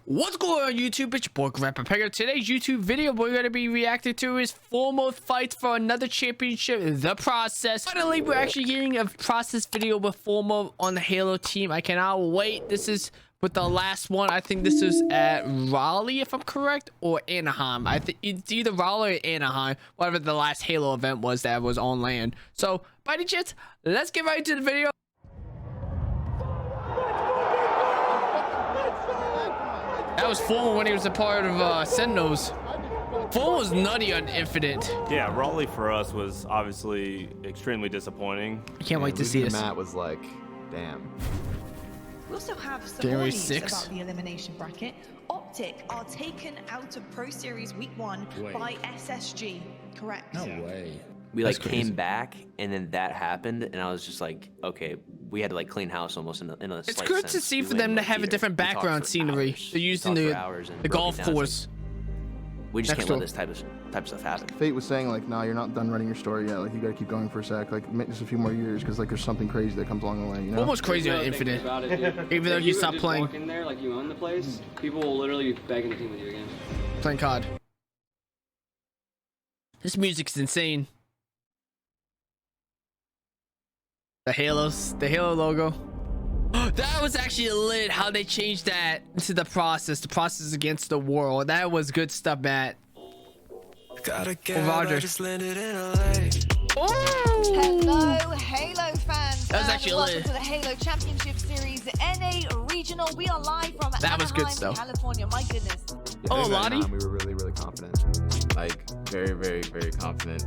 What's going on YouTube? It's your boy GrandPaPenguin. Today's YouTube video we're going to be reacting to is foremost fights for another championship, The Process. Finally, we're actually getting a Process video with Formo on the Halo team. I cannot wait. This is with the last one. I think this is at Raleigh, if I'm correct, or Anaheim. I think it's either Raleigh or Anaheim, whatever the last Halo event was that was on land. So, by any chance, let's get right into the video. That was Formal when he was a part of Sentinels. Formal was nutty on Infinite. Yeah, Raleigh for us was obviously extremely disappointing. I can't wait to see this. Matt was like, damn. We also have some January more news 6th. about the elimination bracket. Optic are taken out of Pro Series Week 1 by SSG. Correct. No way. We like That's came crazy. back and then that happened and I was just like, okay, we had to like clean house almost in a It's slight good to sense. see We for went them to like have a here. different We talked background for scenery. hours. They're We using talked for the hours and broke it golf down. It's course. like, we just Next can't door. let this type of stuff happen. Fate was saying like, nah, you're not done writing your story yet. Like, you gotta keep going for a sec. Like, just a few more years, because like there's something crazy that comes along the way. You know. Almost crazy on Think Infinite. about it, dude. Even though If you would stopped just playing. Walk in there like you own the place. People will literally be begging to team with you again. Playing COD. This music's insane. The Halo logo. That was actually lit how they changed that to the process against the world. That was good stuff, Matt. Roger. Hello, Halo fans. That was actually and welcome lit. to the Halo Championship Series NA Regional. We are live from That was good Anaheim, stuff. California. My goodness. Oh, Lottie. We were really confident. Like, very confident.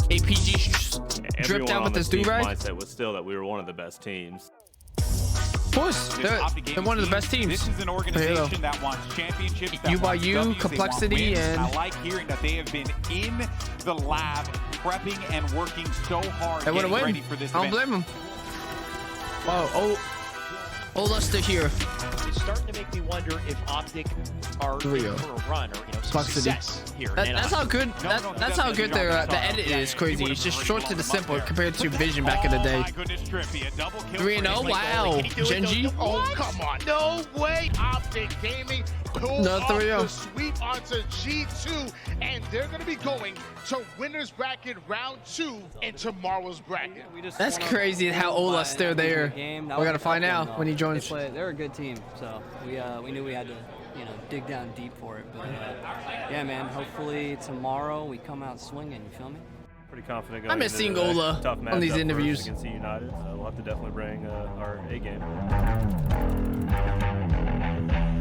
APG dripped Everyone out on with the this team's do-rag. mindset was still that we were one of the best teams. Of course, they're one of the best teams. This is an organization that wants championships. That U by wants U, Ws, they want complexity, wins. and I like hearing that they have been in the lab prepping and working so hard they want to getting win. ready for this I don't event. blame them. Wow. Oh, Lester here. It's starting to make me wonder if Optic are in Rio. for a run or some Complexity. success here. That's how good. That's how good their the edit is. Crazy. It's just short to the simple compared to Vision back in the day. My goodness, Trippy, a double kill 3-0. Wow. Genji. Oh, come on. No way. Optic Gaming pulled No, off 3-0. the sweep onto G2, and they're going to be going to winners bracket round 2 in tomorrow's bracket. That's crazy how Ola's still there. We're gonna find out when he joins. They're a good team, so we knew we had to, dig down deep for it. But yeah, man, hopefully tomorrow we come out swinging. You feel me? Pretty confident going I miss into seeing the Ola tough on these matchup interviews. against the United, so we'll have to definitely bring our A game.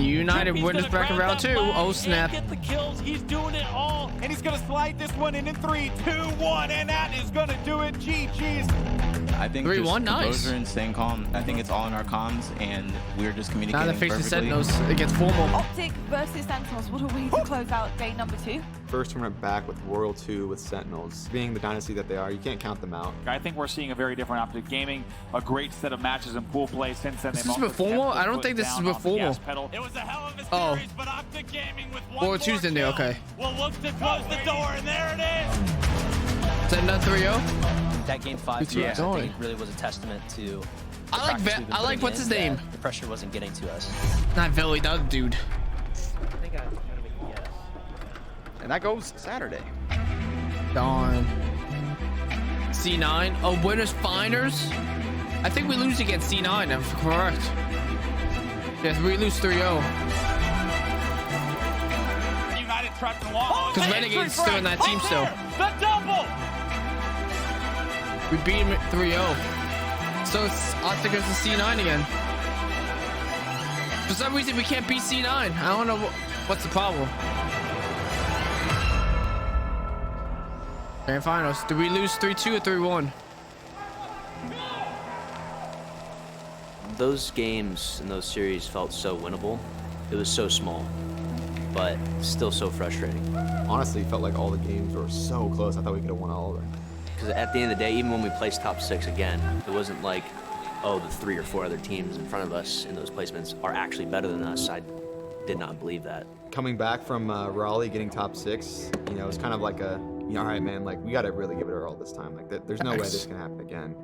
United winners bracket round 2. Oh snap. Get the kills. He's doing it all, and he's gonna slide this one in 3, 2, 1, and that is gonna do it. GG's. I think 3-1, nice. composure and staying calm. I think it's all in our comms, and we're just Now communicating they're facing perfectly. Sentinels against Formal. Optic versus Sentinels. What a way to close out day number 2. First tournament back with Royal 2 with Sentinels. Being the dynasty that they are, you can't count them out. I think we're seeing a very different Optic Gaming, a great set of matches in pool play since then. This They've is also before kept Mo? the I don't foot think this is down on the before gas Mo. pedal. It was a hell of a Oh. series, but Optic Gaming with one Or Tuesday, more kill okay. will look to close the door, and there it is. Is that another 3-0? That game 5 Good for us, job. I think really was a testament to I like what's his name? the pressure wasn't getting to us. Not Villy, the other dude. I think I'm gonna make a guess. And that goes Saturday. Darn. C9. Oh, winners finers. I think we lose against C9. If I'm correct. Yes, we lose 3-0. United trapped along. Because Renegade's still in that team still. The double. We beat him at 3-0. So it's Optic versus C9 again. For some reason, we can't beat C9. I don't know what's the problem. Grand finals. Did we lose 3-2 or 3-1? Those games and those series felt so winnable. It was so small, but still so frustrating. Honestly, it felt like all the games were so close. I thought we could have won all of them. Because at the end of the day, even when we placed top 6 again, it wasn't like, oh, the 3 or 4 other teams in front of us in those placements are actually better than us. I did not believe that. Coming back from Raleigh, getting top 6, it was kind of like a, all right, man, like we got to really give it our all this time. Like, there's no way this can happen again.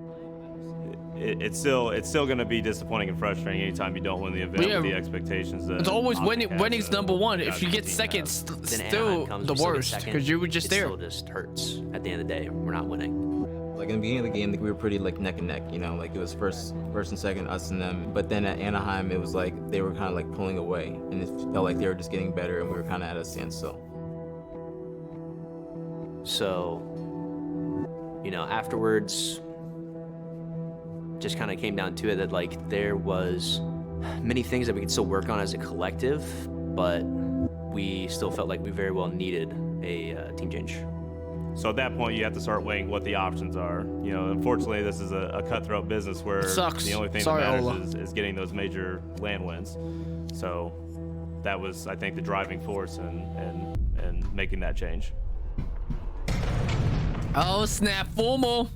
it's still going to be disappointing and frustrating anytime you don't win the event with the expectations that it's always Optic has, winning's number one. If you get second, it's still the worst because you were just there. It still just hurts. At the end of the day, we're not winning. Like in the beginning of the game, like we were pretty like neck and neck, you know, like it was first and second, us and them. But then at Anaheim, it was like they were kind of like pulling away, and it felt like they were just getting better, and we were kind of at a standstill. So, you know, afterwards, just kind of came down to it that like there was many things that we could still work on as a collective, but we still felt like we very well needed a team change. So at that point, you have to start weighing what the options are. You know, unfortunately, this is a cutthroat business where the only thing that matters is getting those major land wins. So that was, I think, the driving force in making that change. Oh, snap, formal.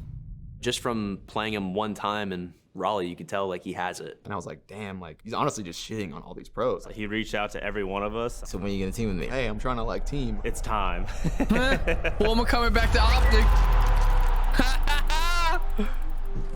Just from playing him one time in Raleigh, you could tell like he has it. And I was like, damn, like he's honestly just shitting on all these pros. He reached out to every one of us. So when you get a team with me, hey, I'm trying to like team. It's time. Formal coming back to Optic.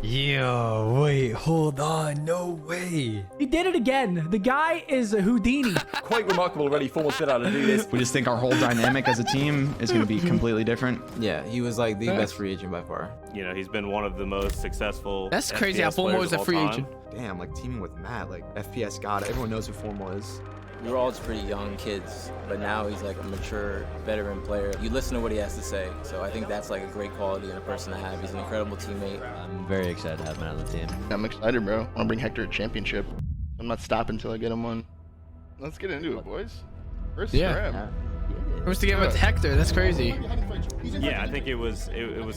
Yo, wait, hold on, no way. He did it again. The guy is a Houdini. Quite remarkable already. Formal set out to do this. We just think our whole dynamic as a team is going to be completely different. Yeah, he was like the best free agent by far. You know, he's been one of the most successful. That's crazy how Formal is a free agent. Damn, like teaming with Matt, like FPS god, everyone knows who Formal is. We were all just pretty young kids, but now he's like a mature veteran player. You listen to what he has to say, so I think that's like a great quality in a person to have. He's an incredible teammate. I'm very excited to have him on the team. I'm excited, bro. I want to bring Hector a championship. I'm not stopping until I get him one. Let's get into it, boys. First scram. First to get with Hector, that's crazy. Yeah, I think it was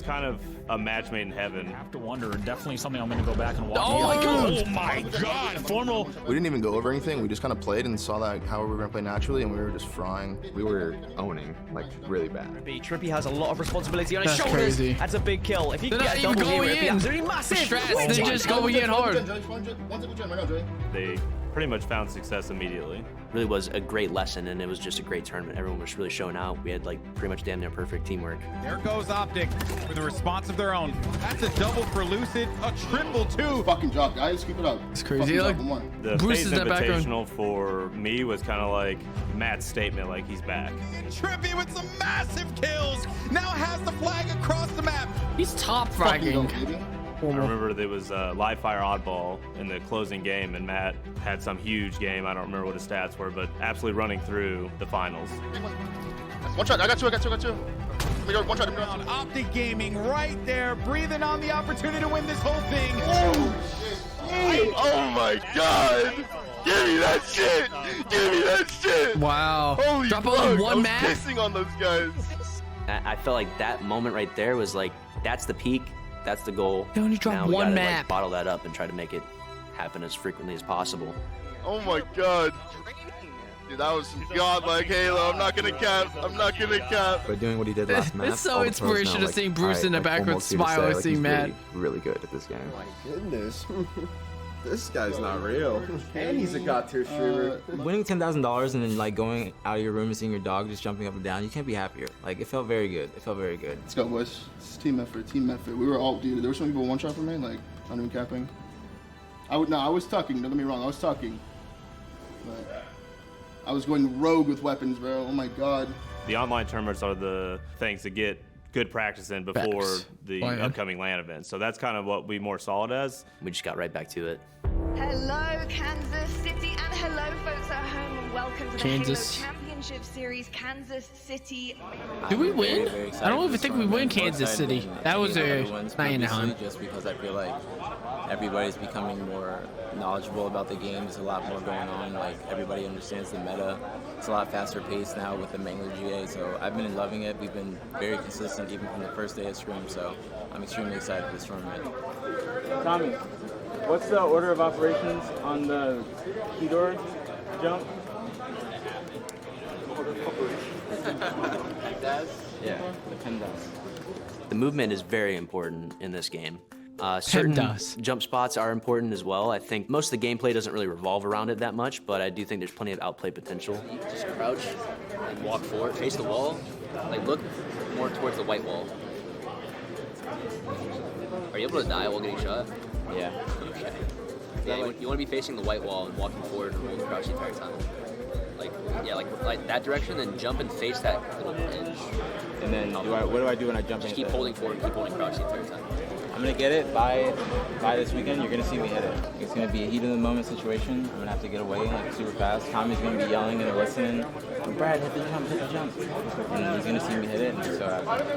kind of a match made in heaven. I have to wonder, and definitely something I'm going to go back and watch. Oh my god! Formal. We didn't even go over anything. We just kind of played and saw that how we were going to play naturally, and we were just frying. We were owning, like, really bad. Trippy has a lot of responsibility on his That's shoulders. Crazy. That's a big kill. If he can get a even double here, going it'd be in. absolutely massive. Strats, they just go in hard. They pretty much found success immediately. Really was a great lesson, and it was just a great tournament. Everyone was really showing out. We had like pretty much damn near perfect teamwork. There goes Optic with a response of their own. That's a double for Lucid, a triple too. Fucking job, guys. Keep it up. It's crazy. Like, The Bruce FaZe is that background. Invitational for me was kind of like Matt's statement, like he's back. Trippy with some massive kills. Now has the flag across the map. He's top fragging. I remember there was a live fire oddball in the closing game, and Matt had some huge game. I don't remember what his stats were, but absolutely running through the finals. One shot. I got two. One shot. Optic Gaming right there, breathing on the opportunity to win this whole thing. Oh my god! Give me that shit! Give me that shit! Wow. Holy Drop fuck, only one I was pissing on those guys. I felt like that moment right there was like, that's the peak. That's the goal. They only dropped now we one gotta, map. Like, bottle that up and try to make it happen as frequently as possible. Oh my god. Dude, that was some godlike Halo. I'm not gonna cap. But doing what he did last match. It's so inspirational seeing Bruce in the background smile and seeing Matt. Really good at this game. Oh my goodness. This guy's not real. And he's a god tier streamer. Winning $10,000 and then like going out of your room and seeing your dog just jumping up and down, you can't be happier. Like it felt very good. Let's go, boys. It's team effort. We were all, dude. There were some people one shot for me, like not even capping. I was tucking. Don't get me wrong. I was tucking. But I was going rogue with weapons, bro. Oh my god. The online tournaments are the things to get good practice in before the upcoming LAN event. So that's kind of what we more saw it as. We just got right back to it. Hello, Kansas City, and hello, folks at home, and welcome to the Halo Championship Series, Kansas City. Did we win? I don't even think we win Kansas City. That was a 9-9. Just because I feel like everybody's becoming more knowledgeable about the game. There's a lot more going on. Like everybody understands the meta. It's a lot faster paced now with the Mangler GA. So I've been loving it. We've been very consistent even from the first day of scrim. So I'm extremely excited for this tournament. Tommy, what's the order of operations on the key door jump? Yeah, the PEMDAS. The movement is very important in this game. Certain jump spots are important as well. I think most of the gameplay doesn't really revolve around it that much, but I do think there's plenty of outplay potential. You just crouch and walk forward, face the wall, like look more towards the white wall. Are you able to die while getting shot? Yeah. Okay. Yeah, you want to be facing the white wall and walking forward and hold crouch the entire time. Like that direction, then jump and face that little edge. And then what do I do when I jump? Just keep holding forward, keep holding crouch the entire time. I'm gonna get it by this weekend. You're gonna see me hit it. It's gonna be a heat of the moment situation. I'm gonna have to get away like super fast. Tommy's gonna be yelling and listening. Brad, hit the jump, hit the jump. And he's gonna see me hit it, and he's so happy.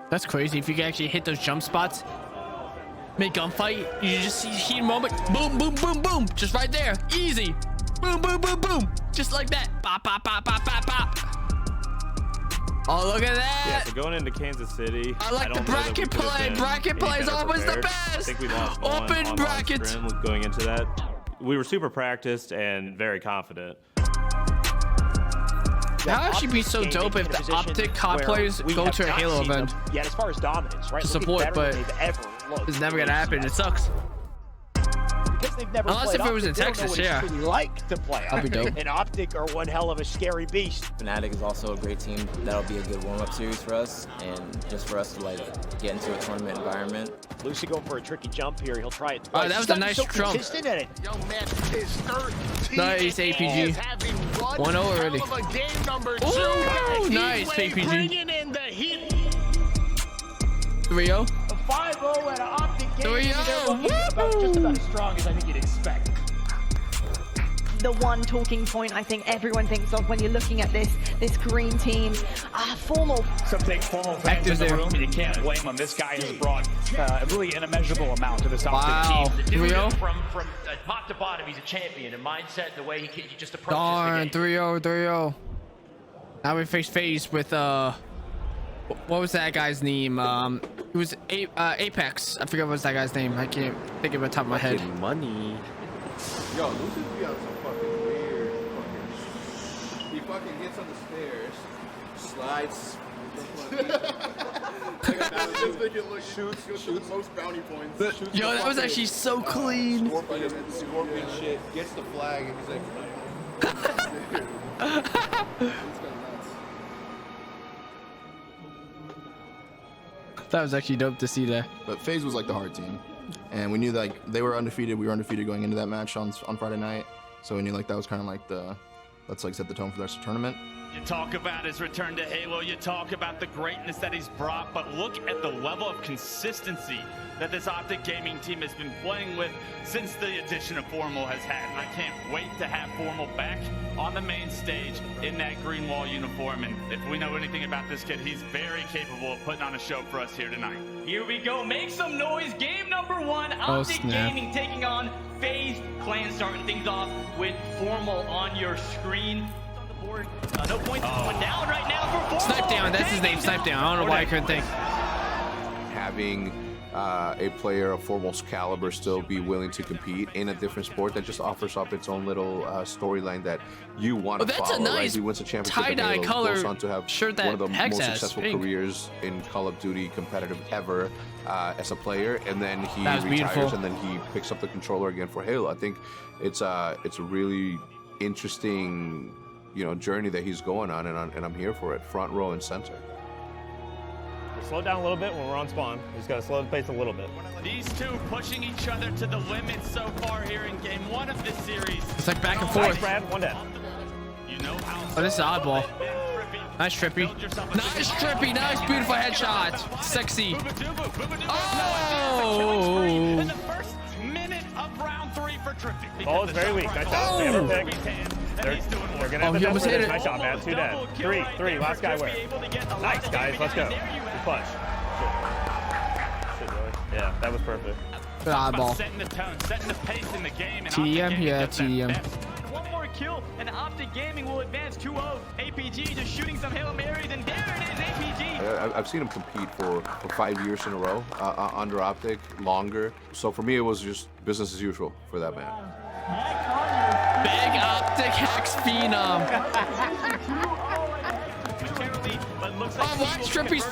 That's crazy. If you can actually hit those jump spots, make gunfight, you just see heat moment. Boom, boom, boom, boom. Just right there. Easy. Boom, boom, boom, boom. Just like that. Bop, bop, bop, bop, bop, bop. Oh, look at that. Yeah, so going into Kansas City. I like the bracket play. Bracket play is always the best. I think we lost Open brackets. Going into that. We were super practiced and very confident. That would actually be so dope if the Optic COD players go to a Halo event. Yeah, as far as dominance, right? To support, but it's never going to happen. It sucks. Because they've never Unless if it was in Texas, yeah. Like to play. That'd be dope. And Optic are one hell of a scary beast. Fnatic is also a great team. That'll be a good warm-up series for us, and just for us to like get into a tournament environment. Lucy going for a tricky jump here. He'll try it. Oh, that was a nice jump. Young man is 13. Nice APG. 1-0 already. Ooh, nice APG. 3-0. 5-0 at an Optic game. 3-0. Just about as strong as I think you'd expect. The one talking point I think everyone thinks of when you're looking at this green team. Formal. Some big formal fans in the room, and you can't blame them. This guy has brought really an immeasurable amount to this Optic team. From top to bottom, he's a champion. And mindset, the way he just approaches Darn, the game. 3-0. Now we face with what was that guy's name? It was Apex. I forget what was that guy's name. I can't think of it off the top of my head. Money. Yo, Lucy's be on some fucking weird He fucking gets on the stairs, slides. Shoots the most bounty points. Yo, that was actually so clean. Scorpion shit, gets the flag, and he's like, That was actually dope to see that. But FaZe was like the hard team, and we knew like they were undefeated. We were undefeated going into that match on Friday night, so we knew like that was kind of like let's like set the tone for this tournament. You talk about his return to Halo, you talk about the greatness that he's brought, but look at the level of consistency that this Optic Gaming team has been playing with since the addition of Formal has had. And I can't wait to have Formal back on the main stage in that green wall uniform. And if we know anything about this kid, he's very capable of putting on a show for us here tonight. Here we go, make some noise. Game number 1, Optic Gaming taking on FaZe Clan, starting things off with Formal on your screen. No points going down right now for Formal. Snipe down, that's his name, Snipe down. I don't know why I couldn't think. Having a player of Formal's caliber still be willing to compete in a different sport that just offers up its own little storyline that you want to follow. That's a nice right? He wins a championship tie-dye color goes on to have shirt that one of the Hex most has. successful Pink. careers in Call of Duty competitive ever as a player, and then he That was retires beautiful. and then he picks up the controller again for Halo. I think it's a really interesting journey that he's going on, and I'm here for it, front row and center. Slow down a little bit when we're on spawn. We just gotta slow the pace a little bit. These two pushing each other to the limit so far here in game 1 of this series. It's like back and forth. Nice, Brad. One dead. You know how Oh, this is oddball. Nice trippy. Nice trippy. Nice beautiful headshot. Sexy. Oh! in the first minute of round 3 for Trippy. Ball is very weak. Nice shot. They have a pick. They're gonna have the double hit it. Nice shot, man. 2 dead. 3. Last guy where? Nice, guys. Let's go. Good punch. Shit, really. Yeah, that was perfect. Good oddball. Setting the tone, setting the pace in the game. And TDM? Yeah, TDM. One more kill, and Optic Gaming will advance 2-0. APG just shooting some Hail Marys, and there it is, APG. I've seen him compete for 5 years in a row under Optic, longer. So for me, it was just business as usual for that man. Big Optic Hex Phenom. Oh, watch Trippy's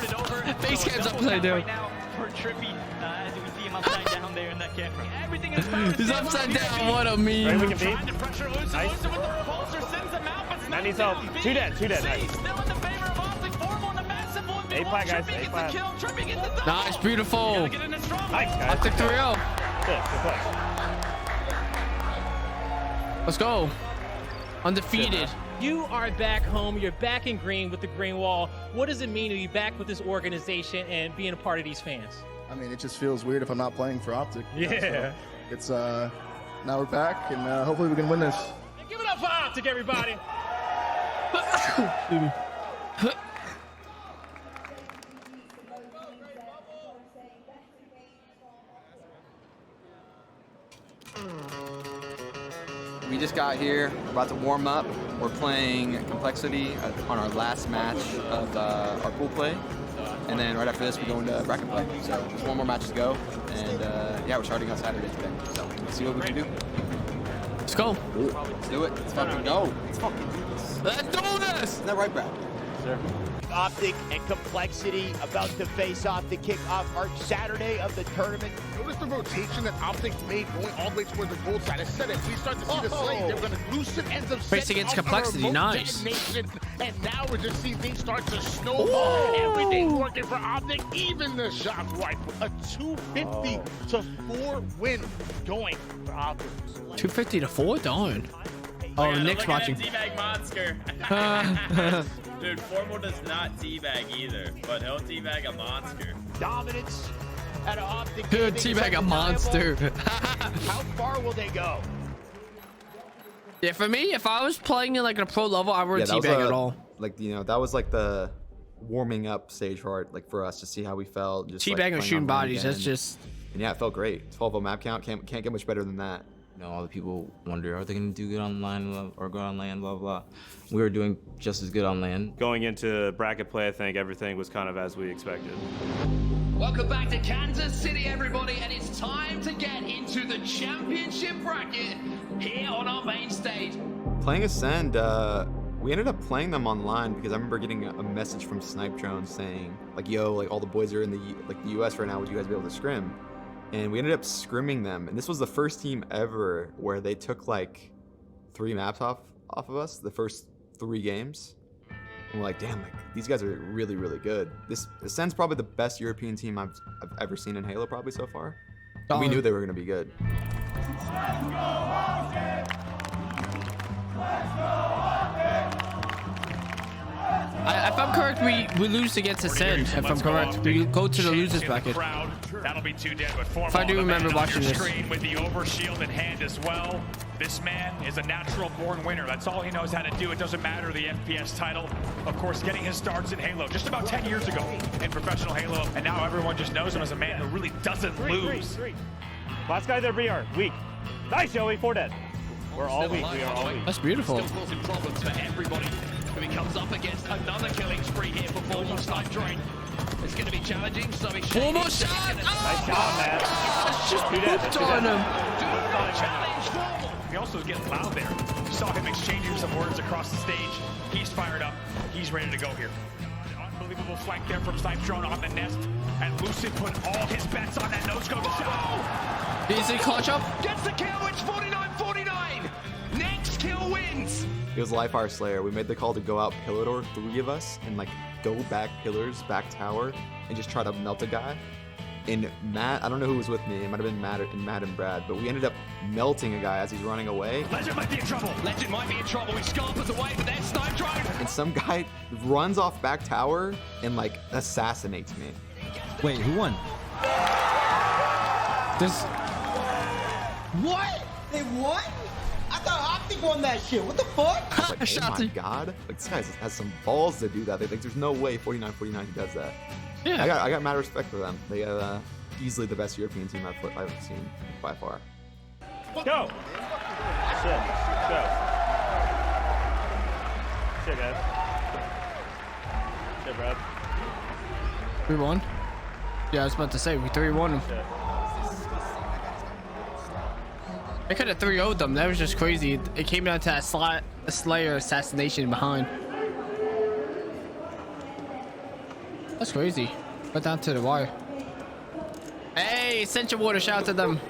face cam's upside down. Right now for Trippy, as we see him upside down there in that camera. Everything is He's upside down. What a meme. Ready, we can beat. Nice. With the repulsor sends him out, but That needs help. 2 dead. Nice. still in the favor of Optic. Formal in the massive one. A-plat, guys. A-plat. Nice, beautiful. Nice, guys. Optic 3-0. Good play. Let's go. Undefeated. You are back home. You're back in green with the green wall. What does it mean to be back with this organization and being a part of these fans? I mean, it just feels weird if I'm not playing for Optic. Yeah. So it's now we're back, and hopefully we can win this. Give it up for Optic, everybody. We just got here, we're about to warm up. We're playing Complexity on our last match of our pool play. And then right after this, we go into bracket play. So there's one more match to go. And yeah, we're starting on Saturday today. So let's see what we can do. Let's go. Let's do it. Let's fucking go. Let's fucking do this. Let's do this. Isn't that right, Brad? Sir. Optic and Complexity about to face off to kick off our Saturday of the tournament. Notice the rotation that Optic made going all the way towards the gold side. I said it, we start to see the slate. They're going to loosen ends of Race against Complexity, nice. And now we're just seeing things start to snowball. Everything working for Optic, even the shots right. A 250 to 4 win going for Optic. 250 to 4, darn. Oh, Nick's watching. Teabag monster. Dude, Formal does not teabag either, but he'll teabag a monster. Dominance at an Optic. Dude, teabag a monster. How far will they go? Yeah, for me, if I was playing in like a pro level, I wouldn't teabag at all. Like, you know, that was like the warming up stage for it, like for us to see how we felt. Just Teabag and shooting bodies, that's and, just. And yeah, it felt great. 12-0 map count, can't get much better than that. You know, all the people wonder, are they going to do good on line or good on land, blah, blah. We were doing just as good on land. Going into bracket play, I think everything was kind of as we expected. Welcome back to Kansas City, everybody, and it's time to get into the championship bracket here on our main stage. Playing Ascend, we ended up playing them online because I remember getting a message from Snipe Drone saying, like, yo, like all the boys are in the US right now, would you guys be able to scrim? And we ended up scrimming them, and this was the first team ever where they took like 3 maps off of us the first 3 games. And we're like, damn, like these guys are really, really good. This Ascend's probably the best European team I've ever seen in Halo, probably so far. And we knew they were gonna be good. If I'm correct, we lose against Ascend. If I'm correct, we go to the losers bracket. That'll be too dead, but if I do remember watching this. With the overshield in hand as well. This man is a natural born winner. That's all he knows how to do. It doesn't matter the FPS title. Of course, getting his starts in Halo just about 10 years ago in professional Halo, and now everyone just knows him as a man who really doesn't lose. Last guy there, BR. Weak. Nice, Joey. 4 dead. We're all weak. We are all weak. That's beautiful. Still causing problems for everybody who he comes up against. Another killing spree here for Formal Snipe Drone. It's going to be challenging, so he's almost shot. Nice shot, man. That's just pooped on him. Challenge Formal. He also is getting loud there. You saw him exchanging some words across the stage. He's fired up. He's ready to go here. Unbelievable flank there from Snipe Drone on the nest. And Lucid put all his bets on that no-scope shot. Easy clutch up. Gets the kill. It's 49-49. Next kill wins. It was Life Fire Slayer. We made the call to go out pillar door, 3 of us, and like go back pillars, back tower, and just try to melt a guy. And Matt, I don't know who was with me. It might have been Matt and Brad, but we ended up melting a guy as he's running away. Legend might be in trouble. Legend might be in trouble. He scarpers away, but then Snipe Drone. And some guy runs off back tower and like assassinates me. Wait, who won? This. What? They won? I thought Optic won that shit. What the fuck? Like, oh my god! Like this guy has some balls to do that. Like there's no way 49-49 he does that. Yeah. I got mad respect for them. They have easily the best European team I've seen by far. Go! Shit. Go. Shit, guys. Shit, Brad. 3-1. Yeah, I was about to say we 3-1 them. Shit. I could have 3-0'd them. That was just crazy. It came down to a Slayer assassination behind. That's crazy. Went down to the wire. Hey, Essential Water, shout out to them.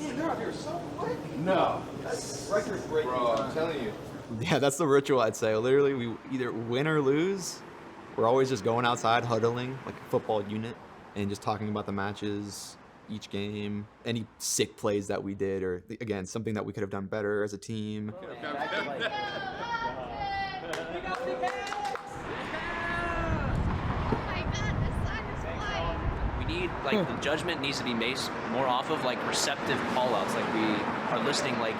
Man, they're out here so quick. No. Bro, I'm telling you. Yeah, that's the ritual, I'd say. Literally, we either win or lose. We're always just going outside, huddling like a football unit, and just talking about the matches, each game, any sick plays that we did, or again, something that we could have done better as a team. Like the judgment needs to be made more off of like receptive call-outs. Like we are listening like,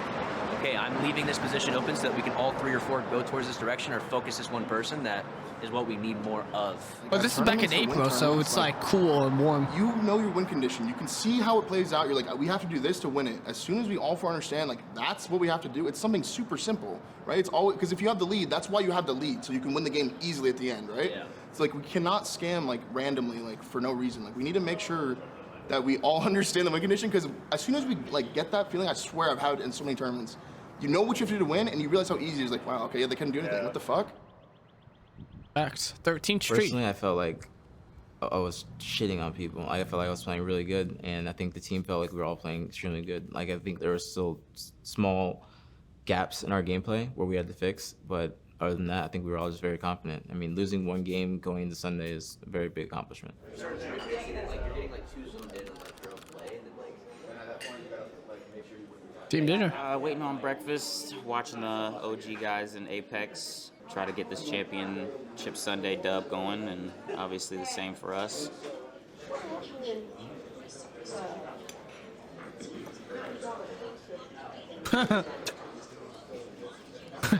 okay, I'm leaving this position open so that we can all 3 or 4 go towards this direction or focus this one person. That is what we need more of. But this is back in April, so it's like cool and warm. You know your win condition. You can see how it plays out. You're like, we have to do this to win it. As soon as we all four understand, like, that's what we have to do. It's something super simple, right? It's all because if you have the lead, that's why you have the lead, so you can win the game easily at the end, right? Yeah. It's like we cannot scam like randomly, like for no reason. Like we need to make sure that we all understand the win condition, because as soon as we like get that feeling, I swear I've had it in so many tournaments. You know what you have to do to win, and you realize how easy it is. Like, wow, okay, yeah, they couldn't do anything. What the fuck? Facts. 13th Street. Personally, I felt like I was shitting on people. I felt like I was playing really good, and I think the team felt like we were all playing extremely good. Like I think there were still small gaps in our gameplay where we had to fix, but other than that, I think we were all just very confident. I mean, losing one game going into Sunday is a very big accomplishment. Team dinner. Waiting on breakfast, watching the OG guys in Apex try to get this championship Sunday dub going, and obviously the same for us.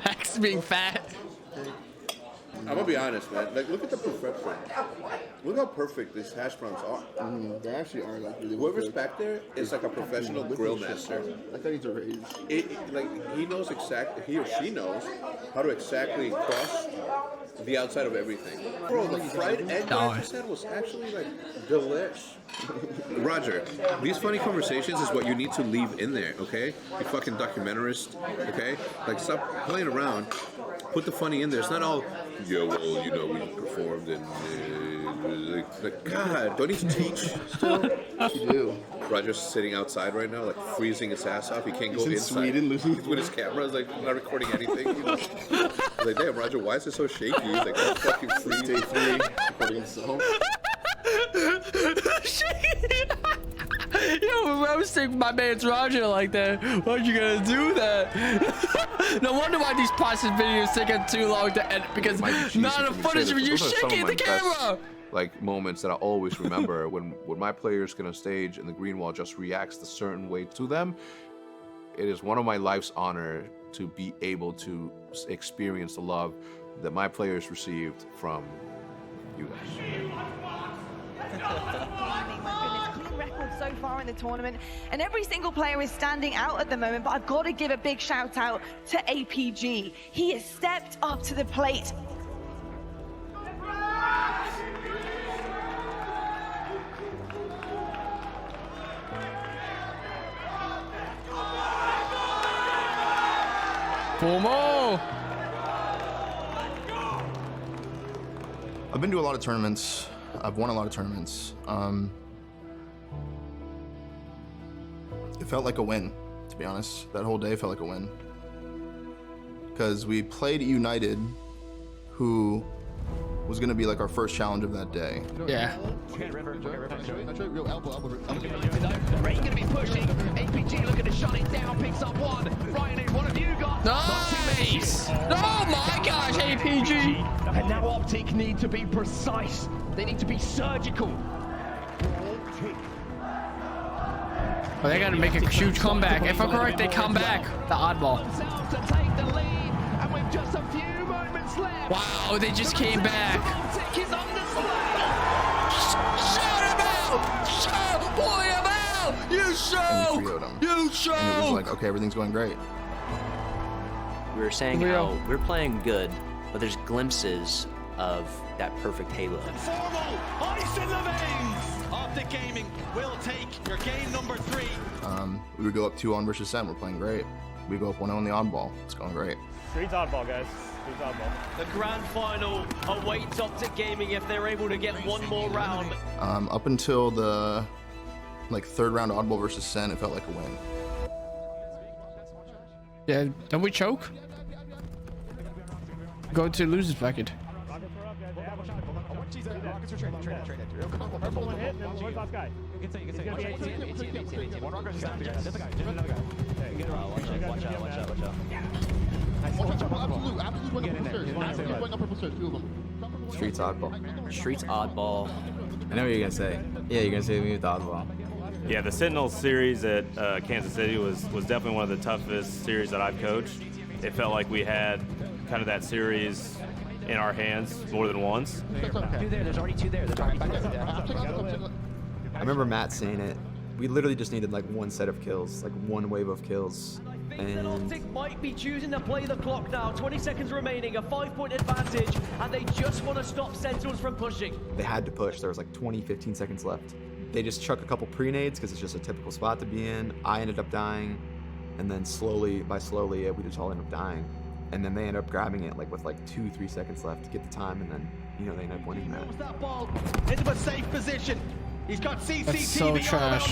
X being fat. I'm gonna be honest, man. Like, look at the perfection. Look how perfect these hash browns are. They actually are like really. Whoever's back there is like a professional grill master. Like that needs a raise. Like he knows exactly, he or she knows how to exactly cross the outside of everything. Bro, the fried egg that you said was actually like delish. Roger, these funny conversations is what you need to leave in there, okay? You fucking documentarist, okay? Like, stop playing around. Put the funny in there. It's not all, yeah, well, you know, we performed and like, God, don't need to teach still. You do. Roger's sitting outside right now, like freezing his ass off. He can't go in inside. Sweden, He's with his camera, like not recording anything. You know? Like, damn, Roger, why is it so shaky? He's like, oh, fucking free. Day 3, recording himself. Yo, roasting my man's Roger like that. Why'd you gonna do that? No wonder why these process videos taking too long to edit, because not enough footage of you shaking the camera. Like moments that I always remember when my players get on stage and the green wall just reacts a certain way to them. It is one of my life's honor to be able to experience the love that my players received from you guys. Clean record so far in the tournament, and every single player is standing out at the moment, but I've got to give a big shout out to APG. He has stepped up to the plate. Formal. I've been to a lot of tournaments. I've won a lot of tournaments. It felt like a win, to be honest. That whole day felt like a win. Because we played United, who was going to be like our first challenge of that day. Yeah. Rain going to be pushing. APG looking to shut it down. Picks up one. Ryan, what have you got? Nice! Oh my gosh, APG! And now Optic need to be precise. They need to be surgical. Oh, they gotta make a huge comeback. If I'm correct, they come back. The oddball. To take the lead, and with just a few moments left. Wow, they just came back. Optic is under Shout him out! Shout boy him out! You show! You show! And it was like, okay, everything's going great. We were saying how we're playing good, but there's glimpses of that perfect halo. Formal, ice in the veins! Optic Gaming will take your game number 3. We would go up 2-1 versus 7. We're playing great. We go up 1-0 on the oddball. It's going great. Street's oddball, guys. Street's oddball. The grand final awaits Optic Gaming if they're able to get one more round. Up until the third round oddball versus Sen, it felt like a win. Yeah, don't we choke? Go to losers bracket. Streets oddball. Streets oddball. I know what you're gonna say. Yeah, you're gonna say me with oddball. Yeah, the Sentinels series at Kansas City was definitely one of the toughest series that I've coached. It felt like we had kind of that series in our hands more than once. There's already two there. I remember Matt saying it. We literally just needed like one set of kills, like one wave of kills. And Optic might be choosing to play the clock now. 20 seconds remaining, a 5-point advantage, and they just want to stop Sentinels from pushing. they had to push. There was like 20, 15 seconds left. They just chuck a couple pre-nades because it's just a typical spot to be in. I ended up dying, and then slowly, we just all ended up dying. And then they ended up grabbing it like with like 2-3 seconds left to get the time, and then they ended up winning that. That ball into a safe position. He's got CCTV. That's so trash.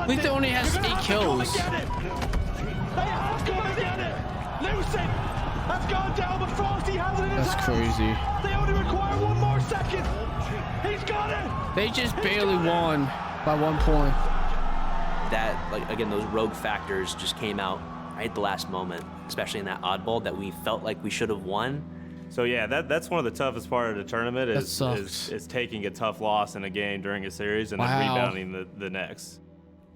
Lethal only has 8 kills. They have got to get it. Lucid has gone down, but Frosty has it in his That's hands. crazy. They only require 1 more second. He's got it. They just barely won by 1 point. That, like, again, those rogue factors just came out right at the last moment, especially in that oddball that we felt like we should have won. So yeah, that's one of the toughest part of the tournament is taking a tough loss in a game during a series and then rebounding the next.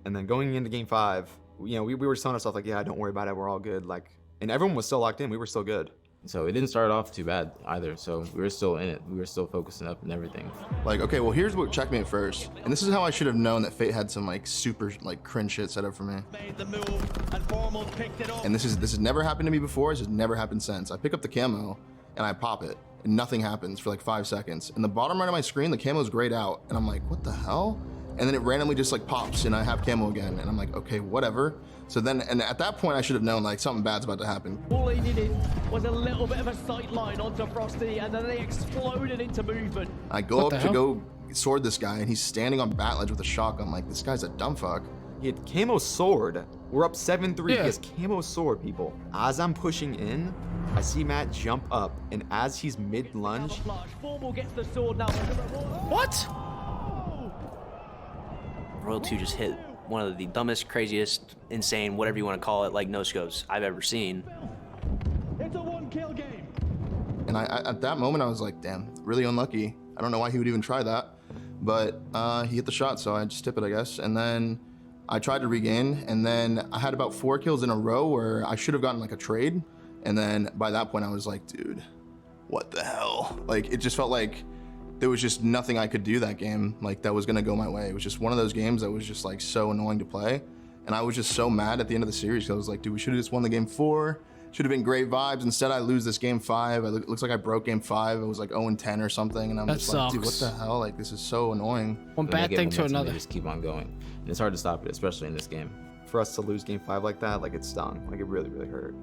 And then going into game 5, we were telling ourselves like, yeah, don't worry about it, we're all good. Like, and everyone was still locked in. We were still good. So it didn't start off too bad either. So we were still in it. We were still focusing up and everything. Like, okay, well, here's what checkmate first. And this is how I should have known that Fate had some like super like cringe shit set up for me. Made the move and Formal picked it up. And this has never happened to me before. This has never happened since. I pick up the camo and I pop it and nothing happens for like 5 seconds. In the bottom right of my screen, the camo's grayed out and I'm like, what the hell? And then it randomly just like pops and I have camo again. And I'm like, okay, whatever. So then, and at that point I should have known like something bad's about to happen. All they needed was a little bit of a sight line onto Frosty, and then they exploded into movement. I go up to go sword this guy and he's standing on bat ledge with a shotgun. Like, this guy's a dumb fuck. He had camo sword. We're up 7-3. He has camo sword, people. As I'm pushing in, I see Matt jump up, and as he's mid-lunge... Formal gets the sword now. What? Royal 2 just hit one of the dumbest, craziest, insane, whatever you want to call it, like no-scopes I've ever seen. It's a 1-kill game. And I at that moment, I was like, damn, really unlucky. I don't know why he would even try that. But he hit the shot, so I just tip it, I guess. And then I tried to regain, and then I had about 4 kills in a row where I should have gotten like a trade. And then by that point, I was like, dude, what the hell? Like, it just felt like there was just nothing I could do that game, like, that was gonna go my way. It was just one of those games that was just like so annoying to play. And I was just so mad at the end of the series, because I was like, dude, we should have just won the game 4. Should have been great vibes. Instead, I lose this game 5. It looks like I broke game 5. It was like 0-10 or something. And I'm just like, dude, what the hell? Like, this is so annoying. One bad thing to another. Just keep on going. And it's hard to stop it, especially in this game. For us to lose game 5 like that, like, it stung. Like, it really, really hurt.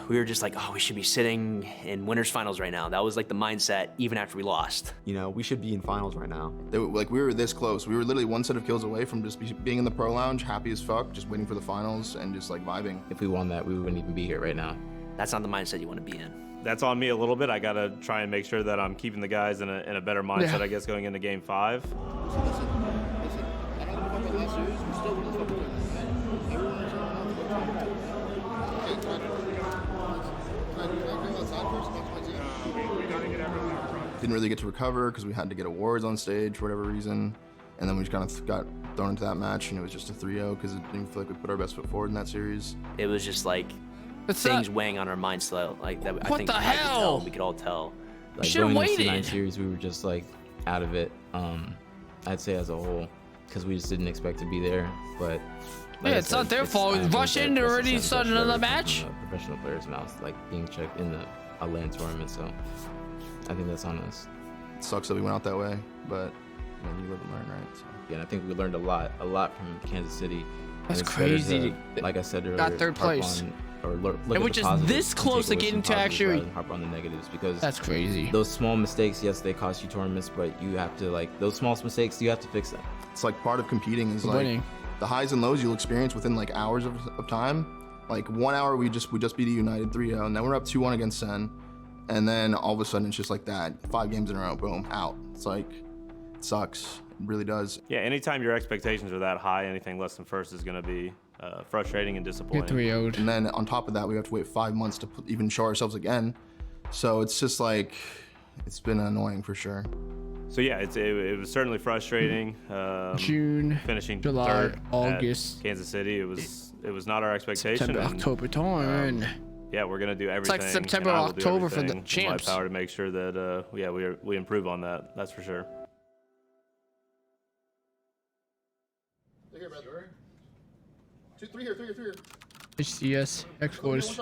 We were just like, oh, we should be sitting in winners finals right now. That was like the mindset even after we lost. You know, we should be in finals right now. We were this close. We were literally 1 set of kills away from just being in the pro lounge, happy as fuck, just waiting for the finals and just like vibing. If we won that, we wouldn't even be here right now. That's not the mindset you want to be in. That's on me a little bit. I got to try and make sure that I'm keeping the guys in a better mindset, I guess, going into game 5. Didn't really get to recover because we had to get awards on stage for whatever reason. And then we just kind of got thrown into that match, and it was just a 3-0 because it didn't feel like we put our best foot forward in that series. It was just like things weighing on our minds, so like that. What the hell? We could all tell. Like going into the 9 series, we were just like out of it. I'd say as a whole, because we just didn't expect to be there. But yeah, it's not their fault. Rush in to already start another match. Professional players' mouths, like being checked in a LAN tournament. So I think that's on us. It sucks that we went out that way, but you live and learn, right? So. Yeah, and I think we learned a lot from Kansas City. That's crazy. Like I said earlier, got 3rd place. And which is this close to getting to actually harp on the negatives, because that's crazy. Those small mistakes, yes, they cost you tournaments, but you have to, like, those small mistakes, you have to fix them. It's like part of competing is like winning. The highs and lows you'll experience within like hours of time, Like 1 hour we just beat a United 3-0, and then we're up 2-1 against Sen, and then all of a sudden it's just like that. 5 games in a row, boom, out. It's like, it sucks. It really does. Yeah, anytime your expectations are that high, anything less than first is going to be frustrating and disappointing. Get 3-0'd. And then on top of that, we have to wait 5 months to even show ourselves again. So it's just like, it's been annoying for sure. So yeah, it was certainly frustrating. June, finishing July, third August, at Kansas City. It was not our expectation. September, October time. Yeah, we're gonna do everything. It's like September, October for the champs. In my power to make sure that we improve on that. That's for sure. Here, brother. 3 here. HCS Exporters.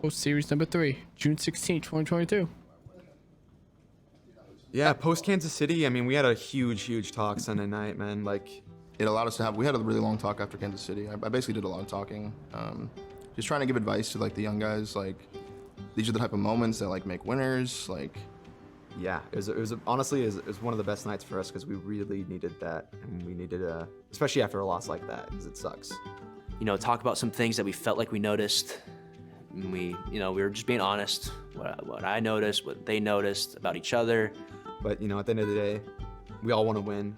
Post series number 3, June 16, 2022. Yeah, post Kansas City, I mean, we had a huge talk Sunday night, man. Like, it allowed us to have, we had a really long talk after Kansas City. I basically did a lot of talking. Just trying to give advice to like the young guys, like, these are the type of moments that like make winners, like. Yeah, it was honestly, it was one of the best nights for us because we really needed that. And we needed, especially after a loss like that, because it sucks. You know, talk about some things that we felt like we noticed. We were just being honest. What I noticed, what they noticed about each other. But, you know, at the end of the day, we all want to win.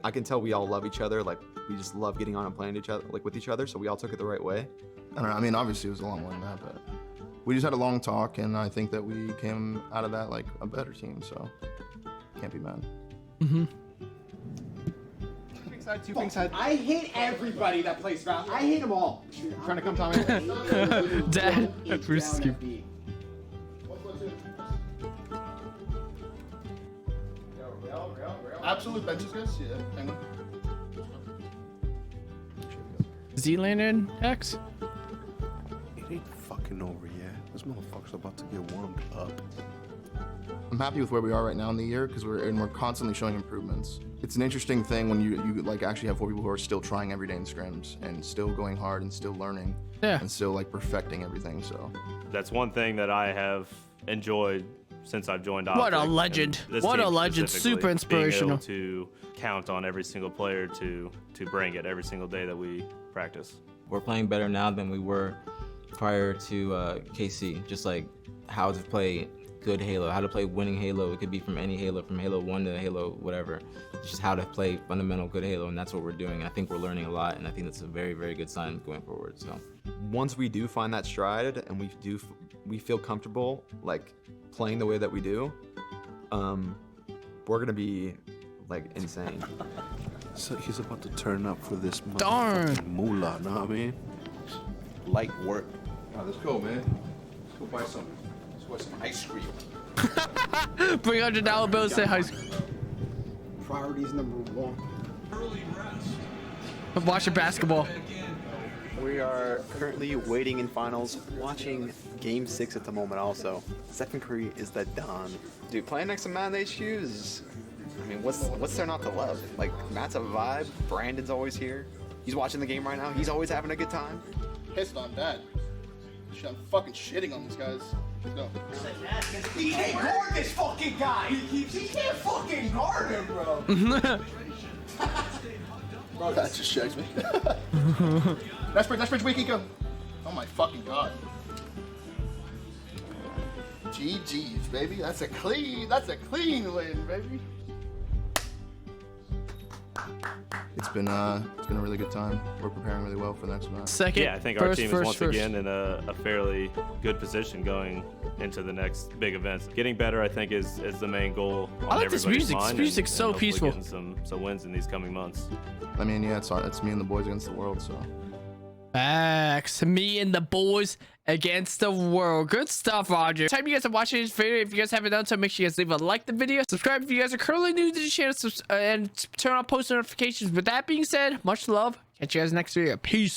I can tell we all love each other. Like, we just love getting on and playing with each other. So we all took it the right way. I don't know. I mean, obviously it was a long one, but we just had a long talk, and I think that we came out of that like a better team. So can't be mad. Mm-hmm. Two pink side. I hate everybody that plays Valve. I hate them all. Trying to come, Tommy. Dad. Bruce is Absolute benches, guys. Yeah. Penguin. Z-Lantern X? It ain't fucking over yet. This motherfucker's about to get warmed up. I'm happy with where we are right now in the year because we're constantly showing improvements. It's an interesting thing when you like actually have 4 people who are still trying every day in scrims and still going hard and still learning and still like perfecting everything. So that's one thing that I have enjoyed since I've joined What a legend. What a legend. Super inspirational. Being able to count on every single player to bring it every single day that we practice. We're playing better now than we were prior to KC. Just like how to play good Halo, how to play winning Halo. It could be from any Halo, from Halo 1 to Halo whatever. It's just how to play fundamental good Halo, and that's what we're doing. I think we're learning a lot, and I think that's a very, very good sign going forward. So once we do find that stride and we feel comfortable like playing the way that we do, we're gonna be like insane. So he's about to turn up for this Darn moolah, know what I mean? Light work. Oh, let's go, man. Let's go buy some ice cream. $300 bills say high school. Priorities #1. Watching basketball. We are currently waiting in finals, watching Game 6 at the moment also. Stephen Curry is the Don. Dude, playing next to Matt in these shoes, I mean, what's there not to love? Like, Matt's a vibe, Brandon's always here. He's watching the game right now, he's always having a good time. Pissed on that. I'm fucking shitting on these guys. Let's go. He can't guard this fucking guy! He can't fucking guard him, bro! Bro, that just shakes me. Nice bridge, weak eco. Oh my fucking god. GG's, baby. That's a clean win, baby. It's been a really good time. We're preparing really well for the next match. Yeah, I think our team is once again in a fairly good position going into the next big events. Getting better, I think, is the main goal. I like this music. This music's so peaceful. Getting some wins in these coming months. I mean, yeah, it's me and the boys against the world, so. Facts. Me and the boys against the world. Good stuff, Roger. Time you guys are watching this video. If you guys haven't done so, make sure you guys leave a like the video. Subscribe if you guys are currently new to the channel, and turn on post notifications. With that being said, much love. Catch you guys next video. Peace.